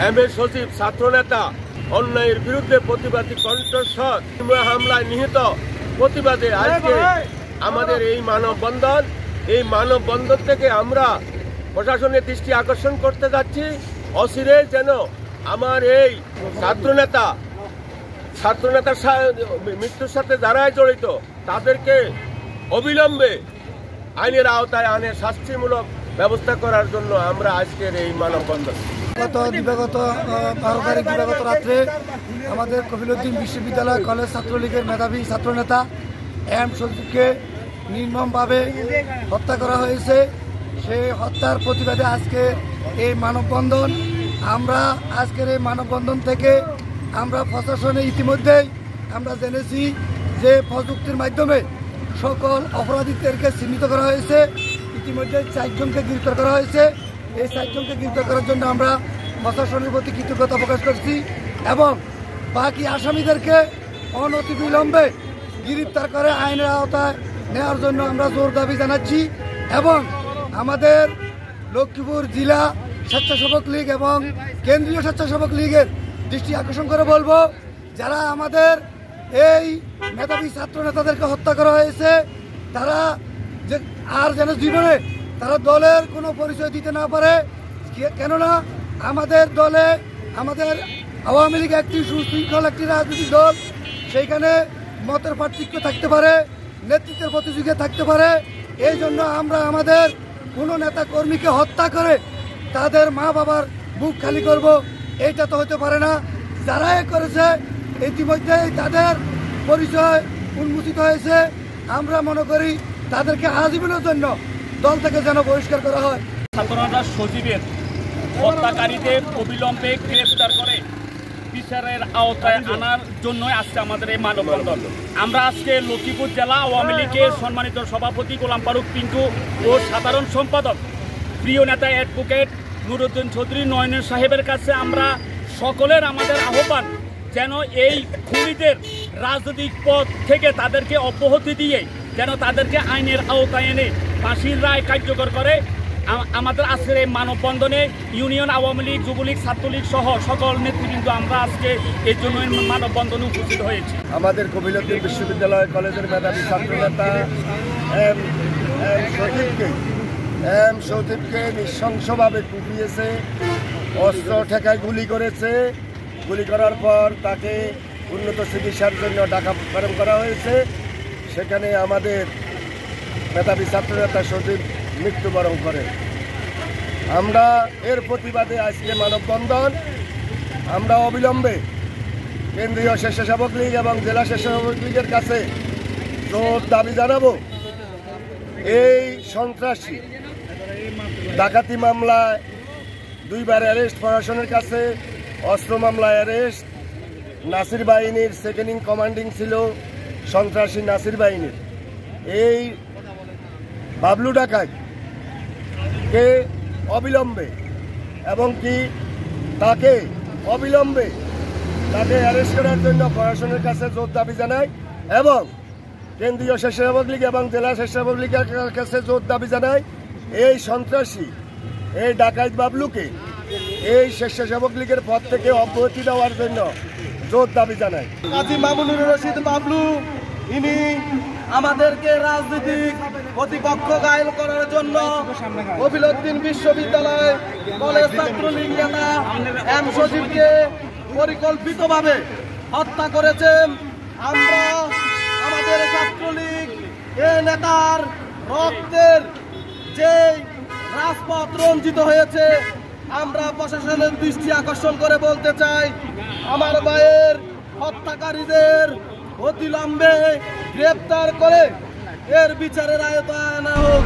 MA সচিব ছাত্রনেতা অন্যায়ের বিরুদ্ধে প্রতিবাদী কণ্ঠস্বর হামলায় নিহত প্রতিবাদে আজকে আমাদের এই মানববন্ধন থেকে আমরা প্রশাসনের দৃষ্টি আকর্ষণ করতে যাচ্ছি। অচিরে যেন আমার এই ছাত্রনেতার মৃত্যুর সাথে যারাই জড়িত তাদেরকে অবিলম্বে আইনের আওতায় আনে শাস্তিমূলক ব্যবস্থা করার জন্য আমরা আজকের এই মানববন্ধন। দিবাগত 12 তারিখ দিবাগত রাত্রে আমাদের কফিলউদ্দিন বিশ্ববিদ্যালয় কলেজ ছাত্রলীগের মেধাবী ছাত্রনেতা এম সচিবকে নির্মমভাবে হত্যা করা হয়েছে। সেই হত্যার প্রতিবাদে আজকে এই মানববন্ধন। আমরা আজকের এই মানববন্ধন থেকে আমরা প্রশাসনে ইতিমধ্যেই আমরা জেনেছি যে প্রযুক্তির মাধ্যমে সকল অপরাধীদেরকে চিহ্নিত করা হয়েছে। ইতিমধ্যে 4 জনকে গ্রেফতার করা হয়েছে। এই 4 জনকে গ্রেফতার করার জন্য আমরা প্রশাসনের প্রতি কৃতজ্ঞতা প্রকাশ করছি এবং বাকি আসামিদেরকে অনতিবিলম্বে গ্রেফতার করে আইনের আওতায় নেওয়ার জন্য আমরা জোর দাবি জানাচ্ছি এবং আমাদের লক্ষ্মীপুর জেলা স্বেচ্ছাসেবক লীগ এবং কেন্দ্রীয় স্বেচ্ছাসেবক লীগের দৃষ্টি আকর্ষণ করে বলবো, যারা আমাদের এই মেধাবী ছাত্র নেতাদেরকে হত্যা করা হয়েছে তারা যেন জীবনে তারা দলের কোনো পরিচয় দিতে না পারে। কেননা আমাদের দলে আমাদের আওয়ামী লীগ একটি সুশৃঙ্খল একটি রাজনৈতিক দল, সেইখানে মতের পার্থক্য থাকতে পারে, নেতৃত্বের প্রতিযোগিতা থাকতে পারে। এই জন্য আমরা আমাদের কোনো নেতা কর্মীকে হত্যা করে তাদের মা বাবার বুক খালি করব, এইটা তো হতে পারে না। যারা করেছে ইতিমধ্যেই তাদের পরিচয় উন্মোচিত হয়েছে। আমরা মনে করি তাদেরকে আজীবনের জন্য দল থেকে যেন বহিষ্কার করা হয়। ছাত্রনেতা সচিবের হত্যাকারীদের অবিলম্বে গ্রেফতার করে বিচারের আওতায় আনার জন্য আজকে আমাদের এই মানববন্ধন। আমরা আজকে লক্ষ্মীপুর জেলা আওয়ামী লীগের সম্মানিত সভাপতি গোলাম ফারুক পিন্টু ও সাধারণ সম্পাদক প্রিয় নেতা অ্যাডভোকেট নুরুদ্দিন চৌধুরী নয়নের সাহেবের কাছে আমরা সকলের আমাদের আহ্বান যেন এই খুনিদের রাজনৈতিক পথ থেকে তাদেরকে অব্যাহতি দিয়ে যেন তাদেরকে আইনের আওতায় এনে ফাঁসির রায় কার্যকর করে। আমাদের আজকের এই মানববন্ধনে ইউনিয়ন আওয়ামী লীগ, যুবলীগ, ছাত্রলীগ সহ সকল নেতৃবৃন্দ আমরা আজকে এই জন্য মানববন্ধনে উপস্থিত হয়েছি। আমাদের কফিলউদ্দিন বিশ্ববিদ্যালয় কলেজের মেধাবী ছাত্রনেতা এম সচিবকে নৃশংসভাবে কুপিয়েছে, অস্ত্র ঠেকায় গুলি করেছে। গুলি করার পর তাকে উন্নত চিকিৎসার জন্য ঢাকা প্রেরণ করা হয়েছে। সেখানে আমাদের মেধাবী ছাত্রনেতা সচিব মৃত্যুবরণ করেন। আমরা এর প্রতিবাদে আজকে মানববন্ধন। আমরা অবিলম্বে কেন্দ্রীয় স্বেচ্ছাসেবক লীগ এবং জেলা স্বেচ্ছাসেবক লীগের কাছে জোর দাবি জানাবো, এই সন্ত্রাসী ডাকাতি মামলায় 2 বার অ্যারেস্ট প্রশাসনের কাছে, অস্ত্র মামলায় অ্যারেস্ট, নাসির বাহিনীর সেকেন্ড ইন কমান্ডিং ছিল সন্ত্রাসী নাসির বাহিনীর। এই বাবলু ডাকাতকে অবিলম্বে এবং কি তাকে অবিলম্বে অ্যারেস্ট করার জন্য প্রশাসনের কাছে জোর দাবি জানাই এবং কেন্দ্রীয় স্বেচ্ছাসেবক লীগ এবং জেলা স্বেচ্ছাসেবক লীগের কাছে জোর দাবি জানাই এই সন্ত্রাসী এই ডাকাত বাবলুকে এই স্বেচ্ছাসেবক লীগের পদ থেকে অব্যাহতি দেওয়ার জন্য জোর দাবি জানাই। কাজী মামুনুর রশিদ বাবলু ইনি আমাদেরকে রাজনৈতিক প্রতিপক্ষ গায়েল করার জন্য কফিলউদ্দিন বিশ্ববিদ্যালয় কলেজ ছাত্রলীগ নেতা এম সচিবকে পরিকল্পিতভাবে হত্যা করেছেন। আমরা আমাদের ছাত্রলীগ এ নেতার রক্তের যে রাজপথ রঞ্জিত হয়েছে, আমরা প্রশাসনের দৃষ্টি আকর্ষণ করে বলতে চাই, আমার ভাইয়ের হত্যাকারীদের অতিলম্বে গ্রেপ্তার করে এর বিচারের আওতায় আনা হোক।